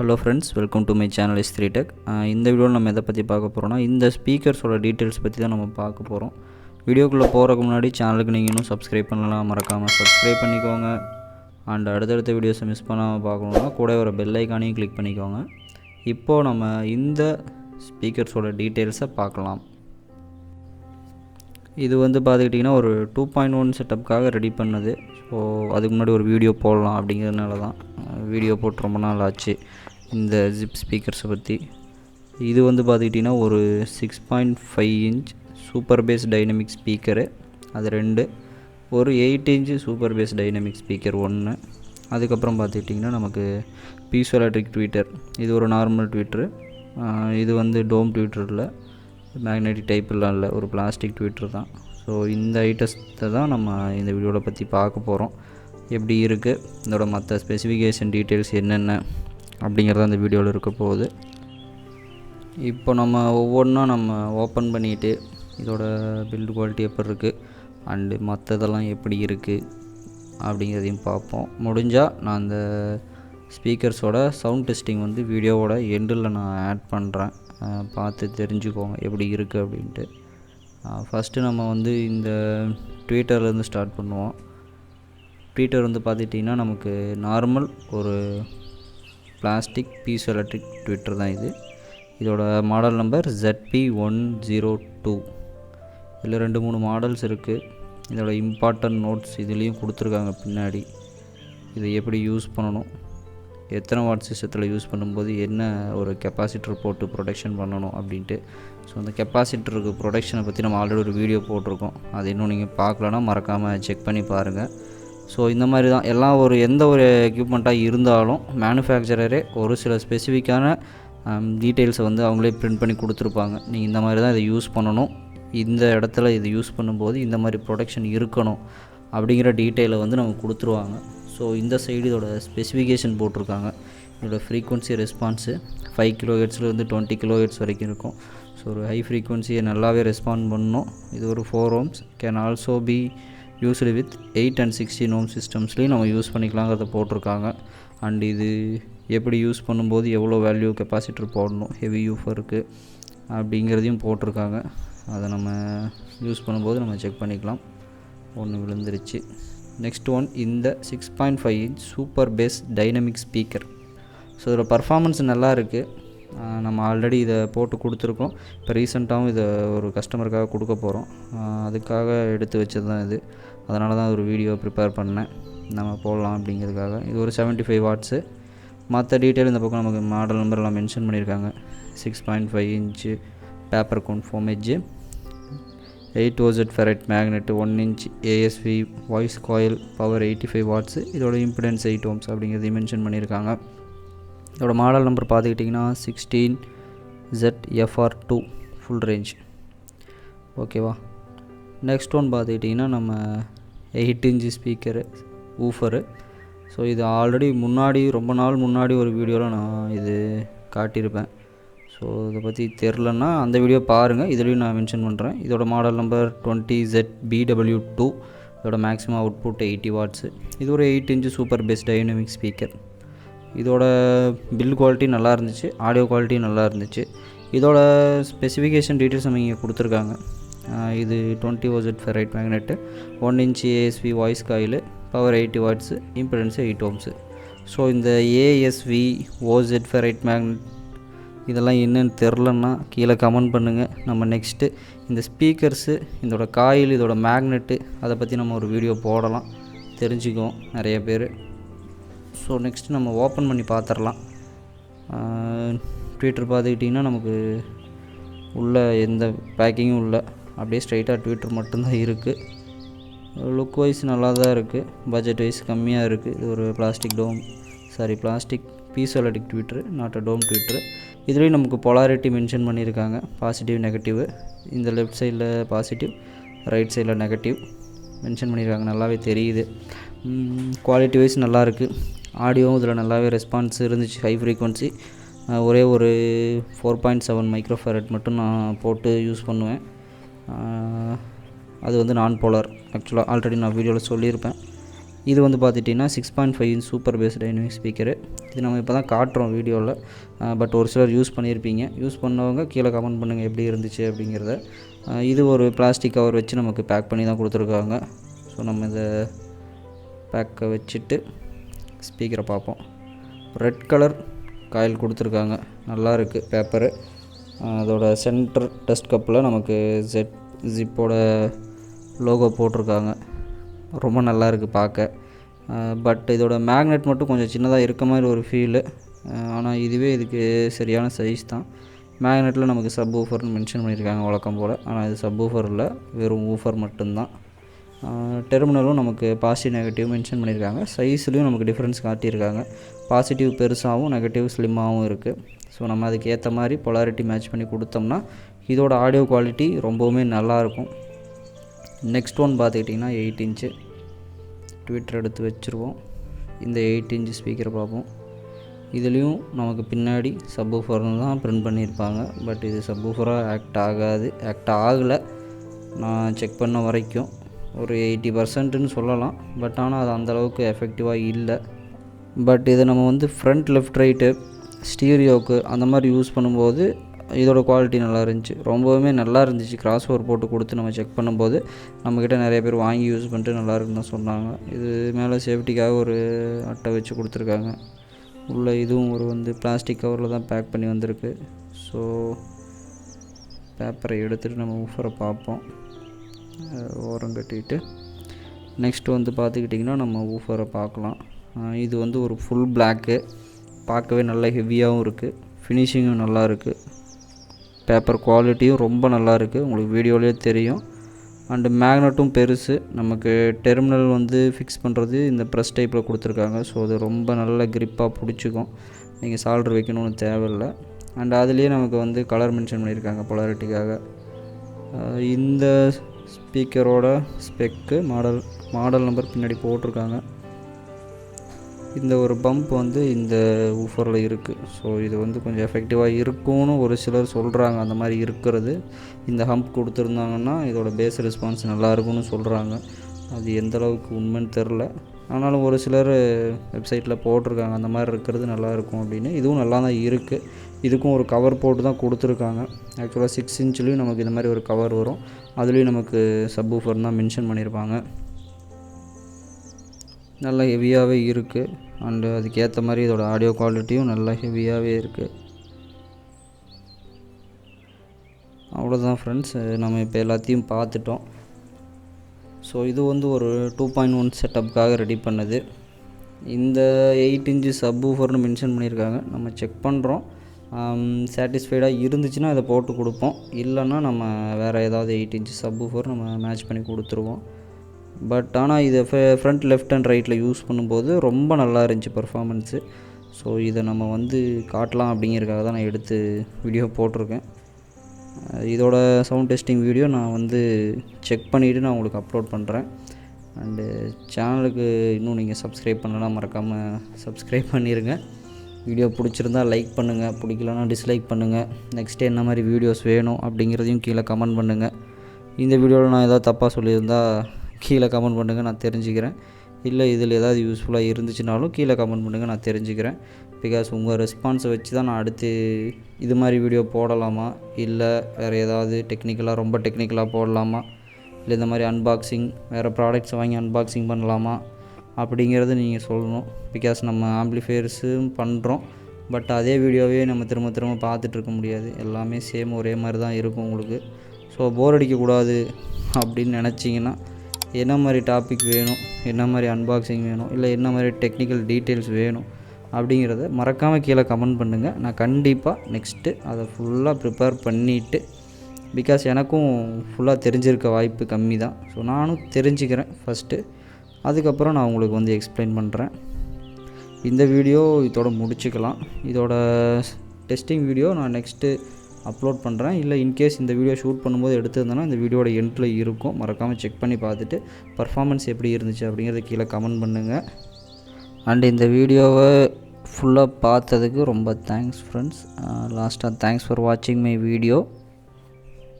Hello friends, welcome to my channel S3 Tech. இந்த வீடியோவில் நம்ம எதை பற்றி பார்க்க போகிறோம்னா, இந்த ஸ்பீக்கர்ஸோட டீட்டெயில்ஸ் பற்றி தான் நம்ம பார்க்க போகிறோம். வீடியோக்குள்ளே போகிறதுக்கு முன்னாடி சேனலுக்கு நீங்கள் இன்னும் சப்ஸ்கிரைப் பண்ணலாம், மறக்காமல் சப்ஸ்கிரைப் பண்ணிக்கோங்க. அண்ட் அடுத்தடுத்த வீடியோஸை மிஸ் பண்ணாமல் பார்க்கணுன்னா கூட ஒரு பெல் ஐக்கானையும் கிளிக் பண்ணிக்கோங்க. இப்போது நம்ம இந்த ஸ்பீக்கர்ஸோட டீட்டெயில்ஸை பார்க்கலாம். இது பார்த்துக்கிட்டிங்கன்னா ஒரு 2.1 செட்டப்புக்காக ரெடி பண்ணது. ஸோ அதுக்கு முன்னாடி ஒரு வீடியோ போடலாம் அப்படிங்கிறதுனால தான் வீடியோ போட்டு ரொம்ப நாள் ஆச்சு. இந்த ஜிப் ஸ்பீக்கர்ஸை பற்றி இது பார்த்துக்கிட்டிங்கன்னா ஒரு 6.5 inch super bass dynamic speaker, அது 2. ஒரு 8 inch super bass dynamic speaker 1. அதுக்கப்புறம் பார்த்துக்கிட்டிங்கன்னா நமக்கு பீசோ எலக்ட்ரிக் ட்வீட்டர், இது ஒரு நார்மல் ட்வீட்டரு. இது டோம் ட்வீட்டர் இல்லை, மேக்னெட்டிக் டைப்லாம் இல்லை, ஒரு பிளாஸ்டிக் ட்வீட்டர் தான். ஸோ இந்த ஐட்டத்தை தான் நம்ம இந்த வீடியோவில் பற்றி பார்க்க போகிறோம். எப்படி இருக்குது, இதோட மற்ற ஸ்பெசிஃபிகேஷன் டீட்டெயில்ஸ் என்னென்ன அப்படிங்கிறத அந்த வீடியோவில் இருக்க போகுது. இப்போ நம்ம ஒவ்வொன்றா நம்ம ஓப்பன் பண்ணிவிட்டு இதோட பில்டு குவாலிட்டி எப்படி இருக்குது அண்டு மற்றதெல்லாம் எப்படி இருக்குது அப்படிங்கிறதையும் பார்ப்போம். முடிஞ்சால் நான் அந்த ஸ்பீக்கர்ஸோட சவுண்ட் டெஸ்டிங் வீடியோவோட எண்டில் நான் ஆட் பண்ணுறேன், பார்த்து தெரிஞ்சுக்கோங்க எப்படி இருக்குது அப்படின்ட்டு. ஃபஸ்ட்டு நம்ம இந்த ட்வீட்டர்லேருந்து ஸ்டார்ட் பண்ணுவோம். ட்வீட்டர் பார்த்துட்டிங்கன்னா நமக்கு நார்மல் ஒரு பிளாஸ்டிக் பீசோ எலக்ட்ரிக் ட்வீட்டர் தான் இது. இதோட மாடல் நம்பர் ZP102. இதில் 2-3 மாடல்ஸ் இருக்குது. இதோட இம்பார்ட்டன்ட் நோட்ஸ் இதுலேயும் கொடுத்துருக்காங்க பின்னாடி. இதை எப்படி யூஸ் பண்ணணும், எத்தனை வாட் சிஸ்டத்தில் யூஸ் பண்ணும்போது என்ன ஒரு கெப்பாசிட்டர் போட்டு ப்ரொடெக்ஷன் பண்ணணும் அப்படின்ட்டு. ஸோ அந்த கெப்பாசிட்டருக்கு ப்ரொடெக்ஷனை பற்றி நம்ம ஆல்ரெடி ஒரு வீடியோ போட்டிருக்கோம். அது இன்னும் நீங்கள் பார்க்கலன்னா மறக்காமல் செக் பண்ணி பாருங்கள். ஸோ இந்த மாதிரி தான் எல்லாம் எந்த ஒரு எக்யூப்மெண்ட்டாக இருந்தாலும் மேனுஃபேக்சரரே ஒரு சில ஸ்பெசிஃபிக்கான டீட்டெயில்ஸை அவங்களே பிரிண்ட் பண்ணி கொடுத்துருப்பாங்க. நீங்கள் இந்த மாதிரி தான் இதை யூஸ் பண்ணணும், இந்த இடத்துல இது யூஸ் பண்ணும்போது இந்த மாதிரி ப்ரொடெக்ஷன் இருக்கணும் அப்படிங்கிற டீட்டெயிலை நம்ம கொடுத்துருவாங்க. ஸோ இந்த சைடு இதோட ஸ்பெசிஃபிகேஷன் போட்டிருக்காங்க. இதோட ஃப்ரீக்வன்சி ரெஸ்பான்ஸு 5 kHzலேருந்து 20 kHz வரைக்கும் இருக்கும். ஸோ ஒரு ஹை ஃப்ரீக்வன்சியை நல்லாவே ரெஸ்பாண்ட் பண்ணணும். இது ஒரு 4 ohms, can also be used with 8 and 16 ohm சிஸ்டம்ஸ்லேயும் நம்ம யூஸ் பண்ணிக்கலாங்கிறத போட்டிருக்காங்க. அண்ட் இது எப்படி யூஸ் பண்ணும்போது எவ்வளோ வேல்யூ கெப்பாசிட்டர் போடணும் ஹெவி யூஃபருக்கு அப்படிங்கிறதையும் போட்டிருக்காங்க. அதை நம்ம யூஸ் பண்ணும்போது நம்ம செக் பண்ணிக்கலாம். ஒன்று விழுந்துருச்சு. நெக்ஸ்ட் ஒன் இந்த 6.5 inch super bass dynamic speaker. So இதோட பர்ஃபார்மன்ஸ் நல்லா இருக்குது. நம்ம ஆல்ரெடி இதை போட்டு கொடுத்துருக்கோம். இப்போ ரீசெண்டாகவும் இதை ஒரு கஸ்டமருக்காக கொடுக்க போகிறோம். அதுக்காக எடுத்து வச்சது தான் இது. அதனால தான் ஒரு வீடியோ ப்ரிப்பேர் பண்ணேன், நம்ம போடலாம் அப்படிங்கிறதுக்காக. இது ஒரு 75 வாட்ஸு. மற்ற டீட்டெயில் இந்த பக்கம் நமக்கு மாடல் நம்பர்லாம் மென்ஷன் பண்ணியிருக்காங்க. 6.5 inch paper cone foam edge, 8 OZ ferrite magnet, 1 inch ASV voice coil, power 85 watts. இதோட இம்பிடன்ஸ் 8 ohms அப்படிங்கிறதையும் மென்ஷன் பண்ணியிருக்காங்க. இதோட மாடல் நம்பர் பார்த்துக்கிட்டிங்கன்னா 16ZFR2 ஃபுல் ரேஞ்ச். ஓகேவா. நெக்ஸ்ட் ஒன் பார்த்துக்கிட்டிங்கன்னா நம்ம 8 inch ஸ்பீக்கரு ஊஃபரு. ஸோ இது ஆல்ரெடி ரொம்ப நாள் முன்னாடி ஒரு வீடியோவில் நான் இது காட்டியிருப்பேன். ஸோ இதை பற்றி தெரிலன்னா அந்த வீடியோ பாருங்கள், இதுலேயும் நான் மென்ஷன் பண்ணுறேன். இதோட மாடல் நம்பர் 20ZBW2. இதோட மேக்ஸிமம் அவுட்புட் 80 வாட்ஸு. இது ஒரு 8 inch super bass dynamic speaker. இதோட பில்ட் குவாலிட்டி நல்லா இருந்துச்சு, ஆடியோ குவாலிட்டி நல்லா இருந்துச்சு. இதோட ஸ்பெசிஃபிகேஷன் டீட்டெயில்ஸ் நம்ம இங்கே கொடுத்துருக்காங்க. இது 20 OZ ferrite magnet, 1 inch ASV voice coil, power 80 watts, impedance 8 ohms. So இந்த ASV OZ ஃபெரைட் மேக்னெட் இதெல்லாம் என்னென்னு தெரிலன்னா கீழே கமெண்ட் பண்ணுங்கள். நம்ம நெக்ஸ்ட்டு இந்த ஸ்பீக்கர்ஸு, இதோட காயில், இதோட மேக்னெட்டு அதை பற்றி நம்ம ஒரு வீடியோ போடலாம், தெரிஞ்சுக்குவோம் நிறைய பேர். ஸோ நெக்ஸ்ட்டு நம்ம ஓப்பன் பண்ணி பார்த்துடலாம். ட்வீட்டர் பார்த்துக்கிட்டிங்கன்னா நமக்கு உள்ள எந்த பேக்கிங்கும் இல்லை, அப்படியே ஸ்ட்ரைட்டாக ட்வீட்டர் மட்டும்தான் இருக்குது. லுக் வைஸ் நல்லா தான் இருக்குது, பட்ஜெட் வைஸ் கம்மியாக இருக்குது. இது ஒரு plastic piezo electric tweeter, not a dome tweeter. இதுலேயும் நமக்கு பொலாரிட்டி மென்ஷன் பண்ணியிருக்காங்க, பாசிட்டிவ் நெகட்டிவ். இந்த லெஃப்ட் சைடில் பாசிட்டிவ், ரைட் சைடில் நெகட்டிவ் மென்ஷன் பண்ணியிருக்காங்க, நல்லாவே தெரியுது. குவாலிட்டி வைஸ் நல்லாயிருக்கு. ஆடியோவும் இதில் நல்லாவே ரெஸ்பான்ஸ் இருந்துச்சு. ஹை ஃப்ரீக்வன்சி ஒரே ஒரு 4.7 மைக்ரோஃபேரட் மட்டும் நான் போட்டு யூஸ் பண்ணுவேன். அது நான் போலார். ஆக்சுவலாக ஆல்ரெடி நான் வீடியோவில் சொல்லியிருப்பேன். இது வந்து பார்த்துட்டிங்கன்னா 6.5 inch super bass dynamic speaker. இது நம்ம இப்போ தான் காட்டுறோம் வீடியோவில். பட் ஒரு சிலர் யூஸ் பண்ணியிருப்பீங்க. யூஸ் பண்ணவங்க கீழே கமெண்ட் பண்ணுங்கள் எப்படி இருந்துச்சு அப்படிங்கிறத. இது ஒரு பிளாஸ்டிக் கவர் வச்சு நமக்கு பேக் பண்ணி தான் கொடுத்துருக்காங்க. ஸோ நம்ம இதை பேக்கை வச்சுட்டு ஸ்பீக்கரை பார்ப்போம். ரெட் கலர் காயில் கொடுத்துருக்காங்க, நல்லா இருக்குது பேப்பரு. அதோட சென்டர் டஸ்ட் கப்பில் நமக்கு ஜிப்போட லோகோ போட்டிருக்காங்க, ரொம்ப நல்லா இருக்குது பார்க்க. பட் இதோட மேக்னெட் மட்டும் கொஞ்சம் சின்னதாக இருக்க மாதிரி ஒரு ஃபீலு. ஆனால் இதுவே இதுக்கு சரியான சைஸ் தான். மேக்னெட்டில் நமக்கு சப் ஊஃபர்னு மென்ஷன் பண்ணியிருக்காங்க வழக்கம் போல். ஆனால் இது சப் ஊஃபர் இல்லை, வெறும் ஊஃபர் மட்டும்தான். டெர்மினலும் நமக்கு பாசிட்டிவ் நெகட்டிவ் மென்ஷன் பண்ணியிருக்காங்க. சைஸ்லேயும் நமக்கு டிஃப்ரென்ஸ் காட்டியிருக்காங்க. பாசிட்டிவ் பெருசாகவும் நெகட்டிவ் ஸ்லிம்மாகவும் இருக்குது. ஸோ நம்ம அதுக்கு ஏற்ற மாதிரி பொலாரிட்டி மேட்ச் பண்ணி கொடுத்தோம்னா இதோட ஆடியோ குவாலிட்டி ரொம்பவுமே நல்லாயிருக்கும். நெக்ஸ்ட் ஒன் பார்த்துக்கிட்டிங்கன்னா 8 இன்ச்சு ட்விட்டர் எடுத்து வச்சுருவோம். இந்த 8 இன்ச்சு ஸ்பீக்கரை பார்ப்போம். இதுலேயும் நமக்கு பின்னாடி சப் ஊஃபர்னு தான் பிரிண்ட் பண்ணியிருப்பாங்க. பட் இது சப் ஊஃபராக ஆக்ட் ஆகலை நான் செக் பண்ண வரைக்கும். ஒரு 80%ன்னு சொல்லலாம். பட் ஆனால் அது அந்தளவுக்கு எஃபெக்டிவாக இல்லை. பட் இதை நம்ம வந்து ஃப்ரண்ட் லெஃப்ட் ரைட்டு ஸ்டீரியோவுக்கு அந்த மாதிரி யூஸ் பண்ணும்போது இதோட குவாலிட்டி நல்லா இருந்துச்சு, ரொம்பவுமே நல்லா இருந்துச்சு. கிராஸ் ஓவர் போட்டு கொடுத்து நம்ம செக் பண்ணும்போது நம்மக்கிட்ட நிறைய பேர் வாங்கி யூஸ் பண்ணிட்டு நல்லா இருக்குன்னு தான் சொன்னாங்க. இது மேலே சேஃப்டிக்காக ஒரு அட்டை வச்சு கொடுத்துருக்காங்க. உள்ளே இதுவும் ஒரு வந்து பிளாஸ்டிக் கவரில் தான் பேக் பண்ணி வந்திருக்கு. ஸோ பேப்பரை எடுத்துகிட்டு நம்ம ஊஃபரை பார்ப்போம். ஓரம் கட்டிட்டு நெக்ஸ்ட்டு வந்து பார்த்துக்கிட்டிங்கன்னா நம்ம ஊஃபரை பார்க்கலாம். இது வந்து ஒரு ஃபுல் பிளாக்கு, பார்க்கவே நல்ல ஹெவியாகவும் இருக்குது, ஃபினிஷிங்கும் நல்லா இருக்குது, பேப்பர் குவாலிட்டியும் ரொம்ப நல்லா இருக்குது, உங்களுக்கு வீடியோலேயே தெரியும். அண்டு மேக்னெட்டும் பெருசு. நமக்கு டெர்மினல் வந்து ஃபிக்ஸ் பண்ணுறது இந்த ப்ரெஸ் டைப்பில் கொடுத்துருக்காங்க. ஸோ அது ரொம்ப நல்ல க்ரிப்பாக பிடிச்சிக்கும், நீங்கள் சால்ட்ரு வைக்கணும்னு தேவையில்லை. அண்ட் அதுலேயே நமக்கு வந்து கலர் மென்ஷன் பண்ணியிருக்காங்க பொலாரிட்டிக்காக. இந்த ஸ்பீக்கரோட ஸ்பெக்கு மாடல் நம்பர் பின்னாடி போட்டிருக்காங்க. இந்த ஒரு பம்ப் வந்து இந்த ஊஃபரில் இருக்குது. ஸோ இது வந்து கொஞ்சம் எஃபெக்டிவாக இருக்கும்னு ஒரு சிலர் சொல்கிறாங்க. அந்த மாதிரி இருக்கிறது இந்த ஹம்ப் கொடுத்துருந்தாங்கன்னா இதோட பேஸ் ரெஸ்பான்ஸ் நல்லாயிருக்கும்னு சொல்கிறாங்க. அது எந்தளவுக்கு உண்மைன்னு தெரில. ஆனாலும் ஒரு சிலர் வெப்சைட்டில் போட்டிருக்காங்க அந்த மாதிரி இருக்கிறது நல்லாயிருக்கும் அப்படின்னு. இதுவும் நல்லா தான் இருக்குது. இதுக்கும் ஒரு கவர் போட்டு தான் கொடுத்துருக்காங்க. ஆக்சுவலாக 6 இன்ச்லேயும் நமக்கு இந்த மாதிரி ஒரு கவர் வரும். அதுலேயும் நமக்கு சப் ஊஃபர் தான் மென்ஷன் பண்ணியிருப்பாங்க. நல்லா ஹெவியாகவே இருக்குது. அண்டு அதுக்கேற்ற மாதிரி இதோட ஆடியோ குவாலிட்டியும் நல்லா ஹெவியாகவே இருக்குது. அவ்வளோதான் ஃப்ரெண்ட்ஸ், நம்ம இப்போ எல்லாத்தையும் பார்த்துட்டோம். ஸோ இது வந்து ஒரு 2.1 செட்டப்புக்காக ரெடி பண்ணது. இந்த 8 இன்ச்சு சப் ஊஃபர்னு மென்ஷன் பண்ணியிருக்காங்க. நம்ம செக் பண்ணுறோம். சாட்டிஸ்ஃபைடாக இருந்துச்சுன்னா அதை போட்டு கொடுப்போம். இல்லைன்னா நம்ம வேறு ஏதாவது 8 இன்ச்சு சப் ஊஃபர் நம்ம மேட்ச் பண்ணி கொடுத்துருவோம். பட் ஆனால் இதை ஃப்ரண்ட் லெஃப்ட் அண்ட் ரைட்டில் யூஸ் பண்ணும்போது ரொம்ப நல்லா இருந்துச்சு பர்ஃபார்மன்ஸு. ஸோ இதை நம்ம வந்து காட்டலாம் அப்படிங்கிறதுக்காக தான் நான் எடுத்து வீடியோ போட்டிருக்கேன். இதோட சவுண்ட் டெஸ்டிங் வீடியோ நான் வந்து செக் பண்ணிவிட்டு நான் உங்களுக்கு அப்லோட் பண்ணுறேன். அண்டு சேனலுக்கு இன்னும் நீங்கள் சப்ஸ்கிரைப் பண்ணலாம், மறக்காமல் சப்ஸ்கிரைப் பண்ணிடுங்க. வீடியோ பிடிச்சிருந்தால் லைக் பண்ணுங்கள், பிடிக்கலன்னா டிஸ்லைக் பண்ணுங்கள். நெக்ஸ்ட்டு என்ன மாதிரி வீடியோஸ் வேணும் அப்படிங்கிறதையும் கீழே கமெண்ட் பண்ணுங்கள். இந்த வீடியோவில் நான் ஏதாவது தப்பாக சொல்லியிருந்தால் கீழே கமெண்ட் பண்ணுங்கள், நான் தெரிஞ்சுக்கிறேன். இல்லை இதில் ஏதாவது யூஸ்ஃபுல்லாக இருந்துச்சுனாலும் கீழே கமெண்ட் பண்ணுங்கள், நான் தெரிஞ்சுக்கிறேன். பிகாஸ் உங்கள் ரெஸ்பான்ஸை வச்சு தான் நான் அடுத்து இது மாதிரி வீடியோ போடலாமா, இல்லை வேறு ஏதாவது ரொம்ப டெக்னிக்கலாக போடலாமா, இல்லை இந்த மாதிரி அன்பாக்சிங் வேறு ப்ராடக்ட்ஸ் வாங்கி அன்பாக்சிங் பண்ணலாமா அப்படிங்கிறது நீங்கள் சொல்லணும். பிகாஸ் நம்ம ஆம்ப்ளிஃபையர்ஸும் பண்ணுறோம். பட் அதே வீடியோவே நம்ம திரும்ப பார்த்துட்ருக்க முடியாது. எல்லாமே சேம் ஒரே மாதிரி தான் இருக்கும் உங்களுக்கு. ஸோ போர் அடிக்கக்கூடாது அப்படின்னு நினச்சிங்கன்னா என்ன மாதிரி டாபிக் வேணும், என்ன மாதிரி அன்பாக்சிங் வேணும், இல்லை என்ன மாதிரி டெக்னிக்கல் டீட்டெயில்ஸ் வேணும் அப்படிங்கிறத மறக்காமல் கீழே கமெண்ட் பண்ணுங்கள். நான் கண்டிப்பாக நெக்ஸ்ட்டு அதை ஃபுல்லாக ப்ரிப்பேர் பண்ணிவிட்டு, பிகாஸ் எனக்கும் ஃபுல்லாக தெரிஞ்சிருக்க வாய்ப்பு கம்மி தான். ஸோ நானும் தெரிஞ்சுக்கிறேன் ஃபஸ்ட்டு, அதுக்கப்புறம் நான் உங்களுக்கு வந்து எக்ஸ்பிளைன் பண்ணுறேன். இந்த வீடியோ இதோட முடிச்சுக்கலாம். இதோட டெஸ்டிங் வீடியோ நான் நெக்ஸ்ட்டு அப்லோட் பண்ணுறேன். இல்லை இன்கேஸ் இந்த வீடியோ ஷூட் பண்ணும்போது எடுத்திருந்தேன்னா இந்த வீடியோட எண்டில் இருக்கும், மறக்காமல் செக் பண்ணி பார்த்துட்டு பர்ஃபார்மன்ஸ் எப்படி இருந்துச்சு அப்படிங்கிறத கீழே கமெண்ட் பண்ணுங்கள். அண்ட் இந்த வீடியோவை ஃபுல்லாக பார்த்ததுக்கு ரொம்ப தேங்க்ஸ் ஃப்ரெண்ட்ஸ். லாஸ்ட்டாக தேங்க்ஸ் ஃபார் வாட்சிங் மை வீடியோ.